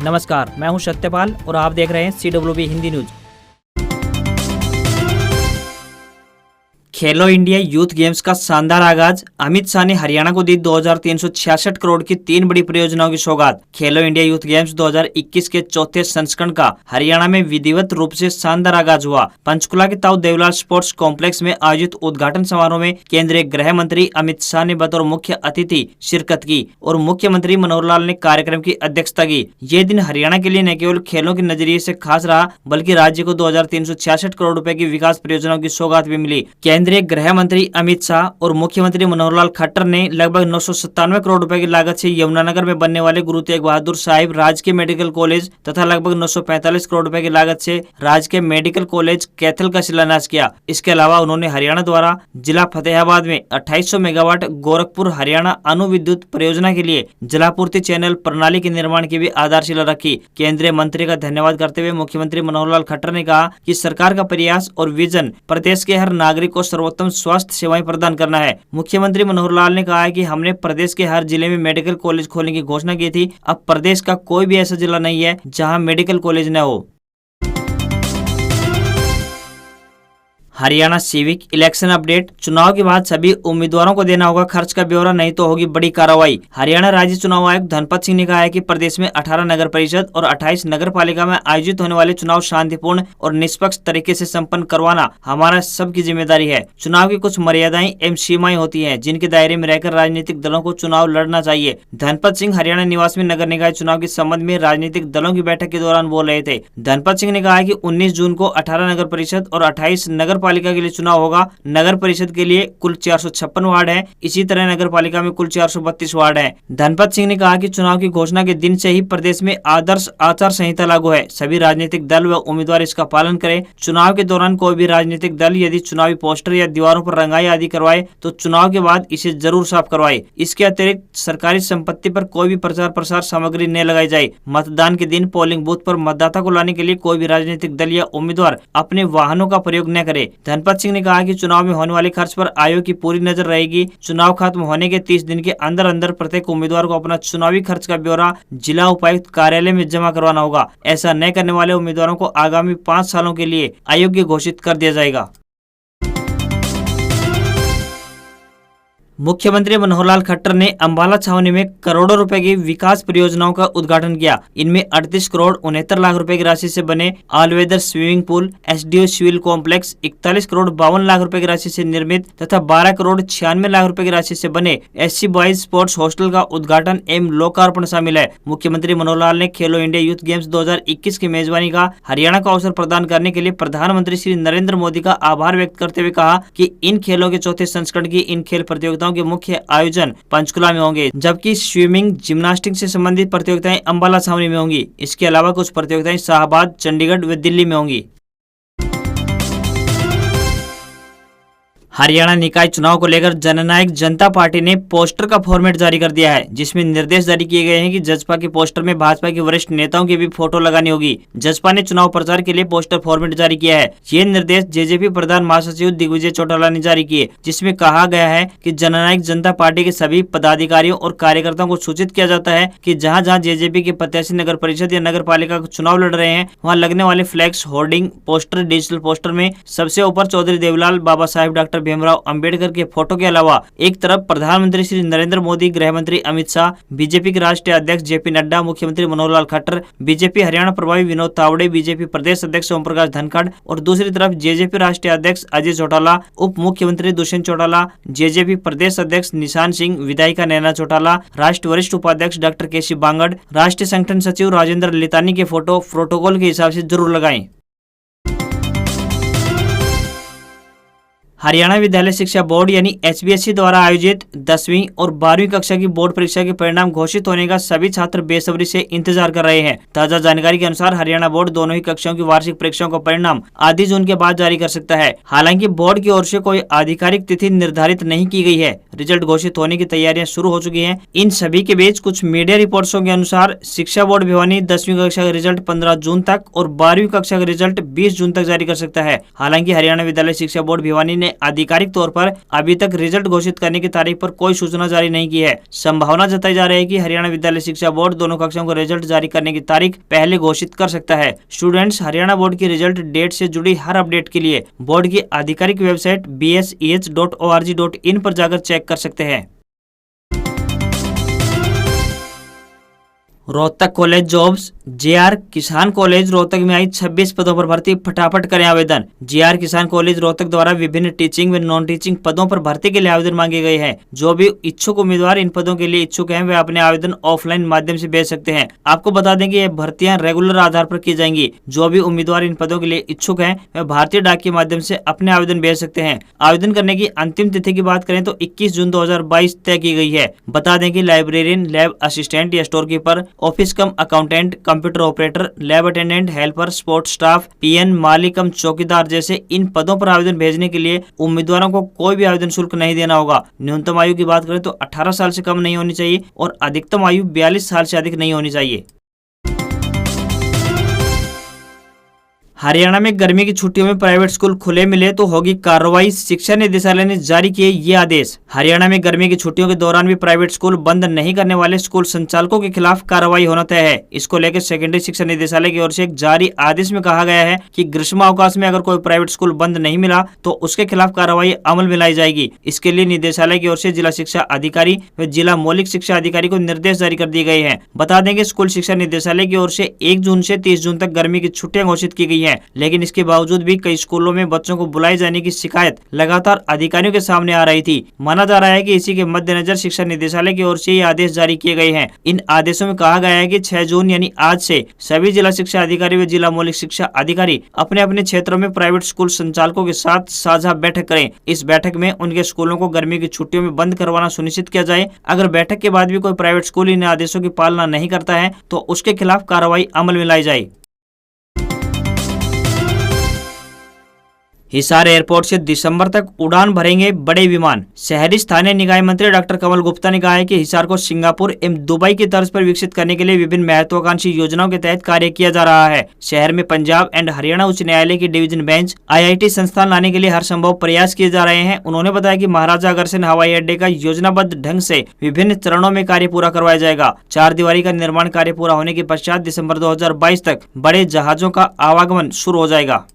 नमस्कार, मैं हूं सत्यपाल और आप देख रहे हैं CWB हिंदी न्यूज। खेलो इंडिया यूथ गेम्स का शानदार आगाज। अमित शाह ने हरियाणा को दी 2366 करोड़ की 3 बड़ी परियोजनाओं की सौगात। खेलो इंडिया यूथ गेम्स 2021 के चौथे संस्करण का हरियाणा में विधिवत रूप से शानदार आगाज हुआ। पंचकुला के ताऊ देवलाल स्पोर्ट्स कॉम्प्लेक्स में आयोजित उद्घाटन समारोह में केंद्रीय गृह मंत्री अमित शाह ने बतौर मुख्य अतिथि शिरकत की और मुख्यमंत्री मनोहर लाल ने कार्यक्रम की अध्यक्षता की। ये दिन हरियाणा के लिए न केवल खेलों के नजरिए से खास रहा, बल्कि राज्य को 2366 करोड़ रुपए की विकास परियोजनाओं की सौगात भी मिली। केंद्रीय गृह मंत्री अमित शाह और मुख्यमंत्री मनोहर लाल खट्टर ने लगभग 997 करोड़ रुपए की लागत से यमुनानगर में बनने वाले गुरु तेग बहादुर साहिब राजकीय मेडिकल कॉलेज तथा लगभग 945 करोड़ रुपए की लागत से राजकीय मेडिकल कॉलेज कैथल का शिलान्यास किया। इसके अलावा उन्होंने हरियाणा द्वारा जिला फतेहाबाद में 2800 मेगावाट गोरखपुर हरियाणा अणु विद्युत परियोजना के लिए जलापूर्ति चैनल प्रणाली के निर्माण की भी आधारशिला रखी। केंद्रीय मंत्री का धन्यवाद करते हुए मुख्यमंत्री मनोहर लाल खट्टर ने कहा कि सरकार का प्रयास और विजन प्रदेश के हर नागरिक को सर्वोत्तम स्वास्थ्य सेवाएं प्रदान करना है। मुख्यमंत्री मनोहर लाल ने कहा है कि हमने प्रदेश के हर जिले में मेडिकल कॉलेज खोलने की घोषणा की थी। अब प्रदेश का कोई भी ऐसा जिला नहीं है जहां मेडिकल कॉलेज न हो। Haryana civic election update. चुनाव के बाद सभी उम्मीदवारों को देना होगा खर्च का ब्यौरा, नहीं तो होगी बड़ी कार्रवाई। हरियाणा राज्य चुनाव आयुक्त धनपत सिंह ने कहा है कि प्रदेश में 18 नगर परिषद और 28 नगर पालिका में आयोजित होने वाले चुनाव शांतिपूर्ण और निष्पक्ष तरीके से संपन्न करवाना हमारा सबकी जिम्मेदारी है। चुनाव की कुछ मर्यादाएं एवं सीमाएं होती है जिनके दायरे में रहकर राजनीतिक दलों को चुनाव लड़ना चाहिए। धनपत सिंह हरियाणा निवास में नगर निकाय चुनाव के संबंध में राजनीतिक दलों की बैठक के दौरान बोल रहे थे। धनपत सिंह ने कहा कि 19 जून को 18 नगर परिषद और 28 नगर पालिका के लिए चुनाव होगा। नगर परिषद के लिए कुल 456 वार्ड है। इसी तरह नगर पालिका में कुल 432 वार्ड है। धनपत सिंह ने कहा कि चुनाव की घोषणा के दिन से ही प्रदेश में आदर्श आचार संहिता लागू है। सभी राजनीतिक दल व उम्मीदवार इसका पालन करें। चुनाव के दौरान कोई भी राजनीतिक दल यदि चुनावी पोस्टर या दीवारों पर रंगाई आदि करवाए तो चुनाव के बाद इसे जरूर साफ करवाए। इसके अतिरिक्त सरकारी संपत्ति पर कोई भी प्रचार प्रसार सामग्री न लगाई जाए। मतदान के दिन पोलिंग बूथ पर मतदाता को लाने के लिए कोई भी राजनीतिक दल या उम्मीदवार अपने वाहनों का प्रयोग न करे। धनपत सिंह ने कहा कि चुनाव में होने वाले खर्च पर आयोग की पूरी नजर रहेगी। चुनाव खत्म होने के 30 दिन के अंदर अंदर प्रत्येक उम्मीदवार को अपना चुनावी खर्च का ब्यौरा जिला उपायुक्त कार्यालय में जमा करवाना होगा। ऐसा न करने वाले उम्मीदवारों को आगामी 5 सालों के लिए अयोग्य घोषित कर दिया जाएगा। मुख्यमंत्री मनोहर लाल खट्टर ने अंबाला छावनी में करोड़ों रुपए की विकास परियोजनाओं का उद्घाटन किया। इनमें 38 करोड़ 69 लाख रुपए की राशि से बने all weather swimming pool, SDO civil complex, 41 crore 52 lakh रुपए की राशि से निर्मित तथा 12 करोड़ 96 लाख रुपए की राशि से बने SC बॉयज स्पोर्ट्स हॉस्टल का उद्घाटन एवं लोकार्पण शामिल है। मुख्यमंत्री मनोहर लाल ने खेलो इंडिया यूथ गेम्स 2021 की मेजबानी का हरियाणा को अवसर प्रदान करने के लिए प्रधानमंत्री श्री नरेंद्र मोदी का आभार व्यक्त करते हुए कहा कि इन खेलों के चौथे संस्करण की इन खेल प्रतियोगिताओं के मुख्य आयोजन पंचकुला में होंगे, जबकि स्विमिंग, जिम्नास्टिक से संबंधित प्रतियोगिताएं अंबाला छावनी में होंगी। इसके अलावा कुछ प्रतियोगिताएं शाहबाद, चंडीगढ़ व दिल्ली में होंगी। हरियाणा निकाय चुनाव को लेकर जननायक जनता पार्टी ने पोस्टर का फॉर्मेट जारी कर दिया है, जिसमें निर्देश जारी किए गए हैं कि जजपा के पोस्टर में भाजपा के वरिष्ठ नेताओं की भी फोटो लगानी होगी। जजपा ने चुनाव प्रचार के लिए पोस्टर फॉर्मेट जारी किया है। ये निर्देश जेजेपी प्रधान महासचिव दिग्विजय चौटाला ने जारी किए, जिसमें कहा गया है कि जननायक जनता पार्टी के सभी पदाधिकारियों और कार्यकर्ताओं को सूचित किया जाता है कि जहाँ जहाँ जेजेपी के प्रत्याशी नगर परिषद या नगर पालिका का चुनाव लड़ रहे हैं, वहाँ लगने वाले flex, hoarding, poster, digital poster में सबसे ऊपर चौधरी देवलाल, बाबा साहेब डॉक्टर भीमराव अंबेडकर के फोटो के अलावा एक तरफ प्रधानमंत्री श्री नरेंद्र मोदी, गृह मंत्री अमित शाह, बीजेपी के राष्ट्रीय अध्यक्ष जेपी नड्डा, मुख्यमंत्री मनोहर लाल खट्टर, बीजेपी हरियाणा प्रभारी विनोद तावड़े, बीजेपी प्रदेश अध्यक्ष ओम प्रकाश धनखड़ और दूसरी तरफ जेजेपी राष्ट्रीय अध्यक्ष अजय चौटाला, उप मुख्यमंत्री दुष्यंत चौटाला, जेजेपी प्रदेश अध्यक्ष निशान सिंह, विधायिका नैना चौटाला, राष्ट्रीय वरिष्ठ उपाध्यक्ष डॉक्टर केसी बांगड़, राष्ट्रीय संगठन सचिव राजेंद्र लितानी के फोटो प्रोटोकॉल के हिसाब से जरूर लगाएं। हरियाणा विद्यालय शिक्षा बोर्ड यानी HBSC द्वारा आयोजित 10वीं और 12वीं कक्षा की बोर्ड परीक्षा के परिणाम घोषित होने का सभी छात्र बेसब्री से इंतजार कर रहे हैं। ताजा जानकारी के अनुसार हरियाणा बोर्ड दोनों ही कक्षाओं की वार्षिक परीक्षाओं का परिणाम आधी जून के बाद जारी कर सकता है। हालांकि बोर्ड की ओर से कोई आधिकारिक तिथि निर्धारित नहीं की गई है। रिजल्ट घोषित होने की तैयारियां शुरू हो चुकी है। इन सभी के बीच कुछ मीडिया रिपोर्ट्सों के अनुसार शिक्षा बोर्ड भिवानी 10वीं कक्षा का रिजल्ट 15 जून तक और 12वीं कक्षा का रिजल्ट 20 जून तक जारी कर सकता है। हालांकि हरियाणा विद्यालय शिक्षा बोर्ड भिवानी ने ने आधिकारिक तौर पर अभी तक रिजल्ट घोषित करने की तारीख पर कोई सूचना जारी नहीं की है। संभावना जताई जा रही है कि हरियाणा विद्यालय शिक्षा बोर्ड दोनों कक्षाओं को रिजल्ट जारी करने की तारीख पहले घोषित कर सकता है। स्टूडेंट्स हरियाणा बोर्ड की रिजल्ट डेट से जुड़ी हर अपडेट के लिए बोर्ड की आधिकारिक वेबसाइट bseh.org.in पर जाकर चेक कर सकते हैं। Rohtak college jobs. जेआर किसान कॉलेज रोहतक में आई 26 पदों पर भर्ती, फटाफट करें आवेदन। जेआर किसान कॉलेज रोहतक द्वारा विभिन्न टीचिंग व नॉन टीचिंग पदों पर भर्ती के लिए आवेदन मांगे गए हैं। जो भी इच्छुक उम्मीदवार इन पदों के लिए इच्छुक हैं वे अपने आवेदन ऑफलाइन माध्यम से भेज सकते हैं। आपको बता दें कि ये भर्तियां रेगुलर आधार पर की जाएंगी। जो भी उम्मीदवार इन पदों के लिए इच्छुक हैं वे भारतीय डाक के माध्यम से अपने आवेदन भेज सकते हैं। आवेदन करने की अंतिम तिथि की बात करें तो 21 जून 2022 तय की गई है। बता दें कि लाइब्रेरियन, लैब असिस्टेंट या store keeper, office cum accountant, computer operator, lab attendant, helper, support staff, peon, माली कम चौकीदार जैसे इन पदों पर आवेदन भेजने के लिए उम्मीदवारों को कोई भी आवेदन शुल्क नहीं देना होगा। न्यूनतम आयु की बात करें तो 18 साल से कम नहीं होनी चाहिए और अधिकतम आयु 42 साल से अधिक नहीं होनी चाहिए। हरियाणा में गर्मी की छुट्टियों में प्राइवेट स्कूल खुले मिले तो होगी कार्रवाई, शिक्षा निदेशालय ने जारी किए ये आदेश। हरियाणा में गर्मी की छुट्टियों के दौरान भी प्राइवेट स्कूल बंद नहीं करने वाले स्कूल संचालकों के खिलाफ कार्रवाई होना तय है। इसको लेकर सेकेंडरी शिक्षा निदेशालय की ओर से एक जारी आदेश में कहा गया है कि ग्रीष्मावकाश में अगर कोई प्राइवेट स्कूल बंद नहीं मिला तो उसके खिलाफ कार्रवाई अमल में लाई जाएगी। इसके लिए निदेशालय की ओर से जिला शिक्षा अधिकारी व जिला मौलिक शिक्षा अधिकारी को निर्देश जारी कर दिए गए हैं। बता दें कि स्कूल शिक्षा निदेशालय की ओर से 1 जून से 30 जून तक गर्मी की छुट्टियां घोषित की गई है, लेकिन इसके बावजूद भी कई स्कूलों में बच्चों को बुलाए जाने की शिकायत लगातार अधिकारियों के सामने आ रही थी। माना जा रहा है कि इसी के मद्देनजर शिक्षा निदेशालय की ओर से ये आदेश जारी किए गए हैं। इन आदेशों में कहा गया है कि 6 जून यानी आज से सभी जिला शिक्षा अधिकारी व जिला मौलिक शिक्षा अधिकारी अपने अपने क्षेत्रों में प्राइवेट स्कूल संचालकों के साथ साझा बैठक करें। इस बैठक में उनके स्कूलों को गर्मी की छुट्टियों में बंद करवाना सुनिश्चित किया जाए। अगर बैठक के बाद भी कोई प्राइवेट स्कूल इन आदेशों की पालना नहीं करता है तो उसके खिलाफ कार्रवाई अमल में लाई जाए। हिसार एयरपोर्ट से दिसंबर तक उड़ान भरेंगे बड़े विमान। शहरी स्थानीय निकाय मंत्री डॉक्टर कमल गुप्ता ने कहा है कि हिसार को सिंगापुर एवं दुबई की तर्ज पर विकसित करने के लिए विभिन्न महत्वाकांक्षी योजनाओं के तहत कार्य किया जा रहा है। शहर में पंजाब एंड हरियाणा उच्च न्यायालय की डिवीजन बेंच, IIT संस्थान लाने के लिए हर संभव प्रयास किए जा रहे हैं। उन्होंने बताया कि महाराजा अग्रसेन हवाई अड्डे का योजनाबद्ध ढंग से विभिन्न चरणों में कार्य पूरा करवाया जाएगा। 4 दीवारी का निर्माण कार्य पूरा होने के पश्चात दिसंबर 2022 तक बड़े जहाजों का आवागमन शुरू हो जाएगा।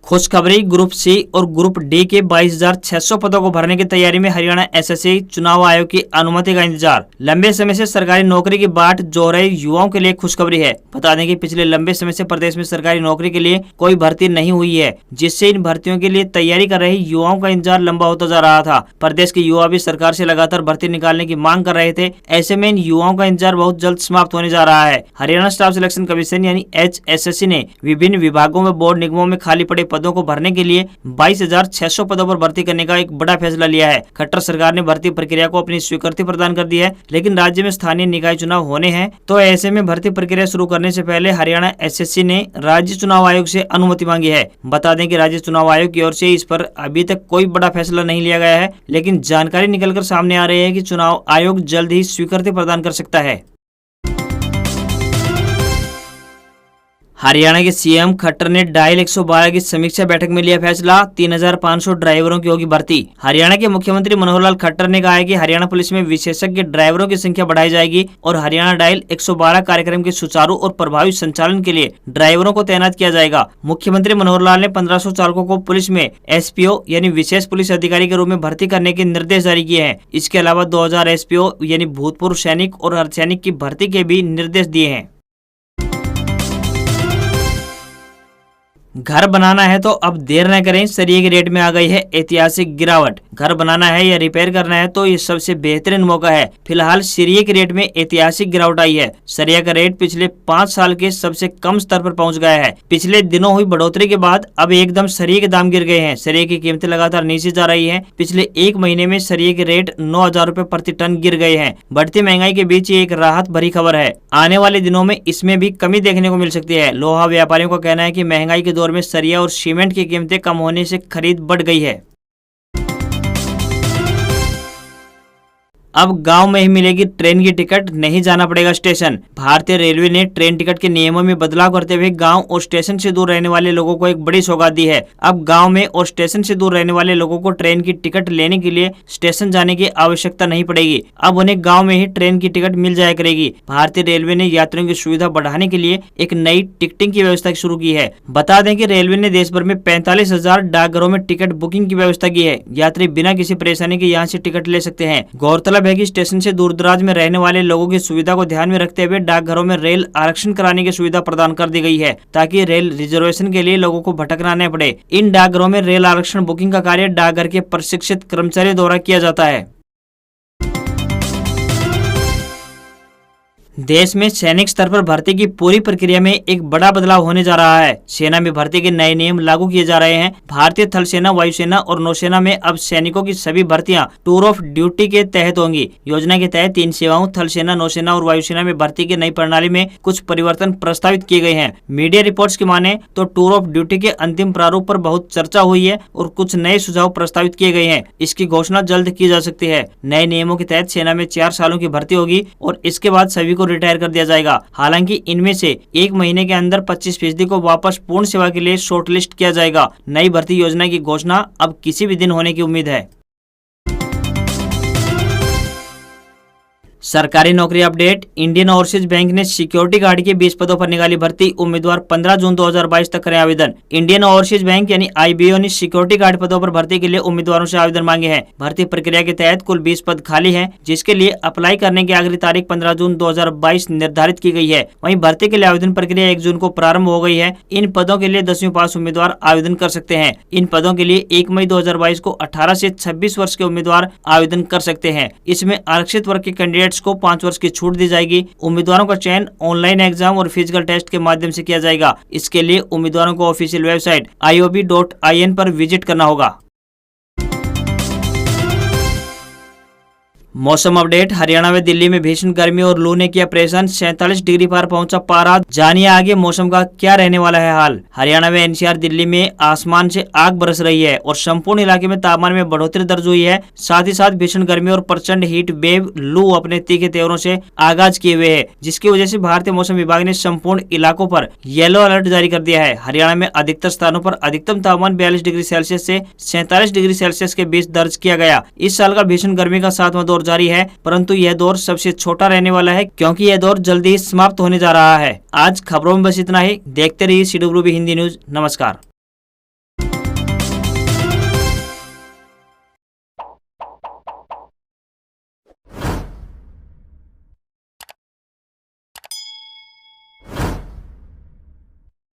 खुशखबरी, ग्रुप सी और ग्रुप डी के 22,600 पदों को भरने की तैयारी में हरियाणा SSC चुनाव आयोग की अनुमति का इंतजार। लंबे समय से सरकारी नौकरी की बाट जो रहे युवाओं के लिए खुशखबरी है। बता दें कि पिछले लंबे समय से प्रदेश में सरकारी नौकरी के लिए कोई भर्ती नहीं हुई है, जिससे इन भर्तियों के लिए तैयारी कर रहे युवाओं का इंतजार लंबा होता जा रहा था। प्रदेश के युवा भी सरकार से लगातार भर्ती निकालने की मांग कर रहे थे। ऐसे में इन युवाओं का इंतजार बहुत जल्द समाप्त होने जा रहा है। हरियाणा स्टाफ सिलेक्शन कमीशन यानी HSSC ने विभिन्न विभागों में बोर्ड निगमों में खाली पड़े पदों को भरने के लिए 22,600 पदों पर भर्ती करने का एक बड़ा फैसला लिया है। खट्टर सरकार ने भर्ती प्रक्रिया को अपनी स्वीकृति प्रदान कर दी है, लेकिन राज्य में स्थानीय निकाय चुनाव होने हैं, तो ऐसे में भर्ती प्रक्रिया शुरू करने से पहले हरियाणा SSC ने राज्य चुनाव आयोग से अनुमति मांगी है। बता दें कि राज्य चुनाव आयोग की ओर से इस पर अभी तक कोई बड़ा फैसला नहीं लिया गया है, लेकिन जानकारी निकलकर सामने आ रही है कि चुनाव आयोग जल्द ही स्वीकृति प्रदान कर सकता है। हरियाणा के CM खट्टर ने डायल 112 की समीक्षा बैठक में लिया फैसला, 3,500 ड्राइवरों की होगी भर्ती। हरियाणा के मुख्यमंत्री मनोहर लाल खट्टर ने कहा है कि हरियाणा पुलिस में विशेषज्ञ ड्राइवरों की संख्या बढ़ाई जाएगी और हरियाणा डायल 112 कार्यक्रम के सुचारू और प्रभावी संचालन के लिए ड्राइवरों को तैनात किया जाएगा। मुख्यमंत्री मनोहर लाल ने 1500 चालकों को पुलिस में SPO यानी विशेष पुलिस अधिकारी के रूप में भर्ती करने के निर्देश जारी किए हैं। इसके अलावा 2000 SPO यानी भूतपूर्व सैनिक और अर्धसैनिक की भर्ती के भी निर्देश दिए हैं। घर बनाना है तो अब देर न करें, सरिये के रेट में आ गई है ऐतिहासिक गिरावट। घर बनाना है या रिपेयर करना है तो ये सबसे बेहतरीन मौका है। फिलहाल सरिये के रेट में ऐतिहासिक गिरावट आई है। सरिया का रेट पिछले 5 साल के सबसे कम स्तर पर पहुंच गया है। पिछले दिनों हुई बढ़ोतरी के बाद अब एकदम सरिये के दाम गिर गए हैं। सरिये की कीमतें लगातार नीचे जा रही है। पिछले 1 महीने में सरिये के रेट 9,000 रुपए प्रति टन गिर गए हैं। बढ़ती महंगाई के बीच ये एक राहत भरी खबर है। आने वाले दिनों में इसमें भी कमी देखने को मिल सकती है। लोहा व्यापारियों का कहना है कि महंगाई के दौर में सरिया और सीमेंट की कीमतें कम होने से खरीद बढ़ गई है। अब गांव में ही मिलेगी ट्रेन की टिकट, नहीं जाना पड़ेगा स्टेशन। भारतीय रेलवे ने ट्रेन टिकट के नियमों में बदलाव करते हुए गांव और स्टेशन से दूर रहने वाले लोगों को एक बड़ी सौगात दी है। अब गांव में और स्टेशन से दूर रहने वाले लोगों को ट्रेन की टिकट लेने के लिए स्टेशन जाने की आवश्यकता नहीं पड़ेगी। अब उन्हें गाँव में ही ट्रेन की टिकट मिल जाया करेगी। भारतीय रेलवे ने यात्रियों की सुविधा बढ़ाने के लिए एक नई टिकटिंग की व्यवस्था शुरू की है। बता दें कि रेलवे ने देश भर में 45,000 डाकघरों में टिकट बुकिंग की व्यवस्था की है। यात्री बिना किसी परेशानी के यहाँ से टिकट ले सकते हैं। गौरतलब है कि स्टेशन से दूर दराज में रहने वाले लोगों की सुविधा को ध्यान में रखते हुए डाकघरों में रेल आरक्षण कराने की सुविधा प्रदान कर दी गई है, ताकि रेल रिजर्वेशन के लिए लोगों को भटकना न पड़े। इन डाकघरों में रेल आरक्षण बुकिंग का कार्य डाकघर के प्रशिक्षित कर्मचारियों द्वारा किया जाता है। देश में सैनिक स्तर पर भर्ती की पूरी प्रक्रिया में एक बड़ा बदलाव होने जा रहा है। सेना में भर्ती के नए नियम लागू किए जा रहे हैं। भारतीय थल सेना, वायुसेना और नौसेना में अब सैनिकों की सभी भर्तियां टूर ऑफ ड्यूटी के तहत होंगी। योजना के तहत 3 सेवाओं थल सेना, नौसेना और वायुसेना में भर्ती की नई प्रणाली में कुछ परिवर्तन प्रस्तावित किए गए हैं। मीडिया रिपोर्ट्स की माने तो टूर ऑफ ड्यूटी के अंतिम प्रारूप पर बहुत चर्चा हुई है और कुछ नए सुझाव प्रस्तावित किए गए हैं। इसकी घोषणा जल्द की जा सकती है। नए नियमों के तहत सेना में 4 सालों की भर्ती होगी और इसके बाद सभी को रिटायर कर दिया जाएगा। हालांकि इनमें से 1 महीने के अंदर 25% को वापस पूर्ण सेवा के लिए शॉर्टलिस्ट किया जाएगा। नई भर्ती योजना की घोषणा अब किसी भी दिन होने की उम्मीद है। सरकारी नौकरी अपडेट। इंडियन ओवरसीज बैंक ने सिक्योरिटी गार्ड के 20 पदों पर निकाली भर्ती। उम्मीदवार 15 जून 2022 तक करें आवेदन। इंडियन ओवरसीज बैंक यानी IBO ने सिक्योरिटी गार्ड पदों पर भर्ती के लिए उम्मीदवारों से आवेदन मांगे हैं। भर्ती प्रक्रिया के तहत कुल 20 पद खाली हैं, जिसके लिए अप्लाई करने की आखिरी तारीख 15 जून 2022 निर्धारित की गई है। वहीं भर्ती के लिए आवेदन प्रक्रिया 1 जून को प्रारंभ हो गई है। इन पदों के लिए 10वीं पास उम्मीदवार आवेदन कर सकते हैं। इन पदों के लिए 1 मई 2022 को 18 से 26 वर्ष के उम्मीदवार आवेदन कर सकते हैं। इसमें आरक्षित वर्ग के कैंडिडेट्स को 5 वर्ष की छूट दी जाएगी। उम्मीदवारों का चयन ऑनलाइन एग्जाम और फिजिकल टेस्ट के माध्यम से किया जाएगा। इसके लिए उम्मीदवारों को ऑफिशियल वेबसाइट iob.in पर विजिट करना होगा। मौसम अपडेट। हरियाणा व दिल्ली में भीषण गर्मी और लू ने किया परेशान। 47 डिग्री पार पहुंचा पारा। जानिए आगे मौसम का क्या रहने वाला है हाल। हरियाणा व NCR दिल्ली में आसमान से आग बरस रही है और संपूर्ण इलाके में तापमान में बढ़ोतरी दर्ज हुई है। साथ ही साथ भीषण गर्मी और प्रचंड हीट वेव लू अपने तीखे तेवरों से आगाज किए हुए है, जिसकी वजह से भारतीय मौसम विभाग ने संपूर्ण इलाकों पर येलो अलर्ट जारी कर दिया है। हरियाणा में अधिकतर स्थानों पर अधिकतम तापमान 42 डिग्री सेल्सियस से 47 डिग्री सेल्सियस के बीच दर्ज किया गया। इस साल का भीषण गर्मी का 7वां दौर जारी है, परंतु यह दौर सबसे छोटा रहने वाला है, क्योंकि यह दौर जल्दी ही समाप्त होने जा रहा है। आज खबरों में बस इतना ही। देखते रहिए CWB हिंदी न्यूज। नमस्कार।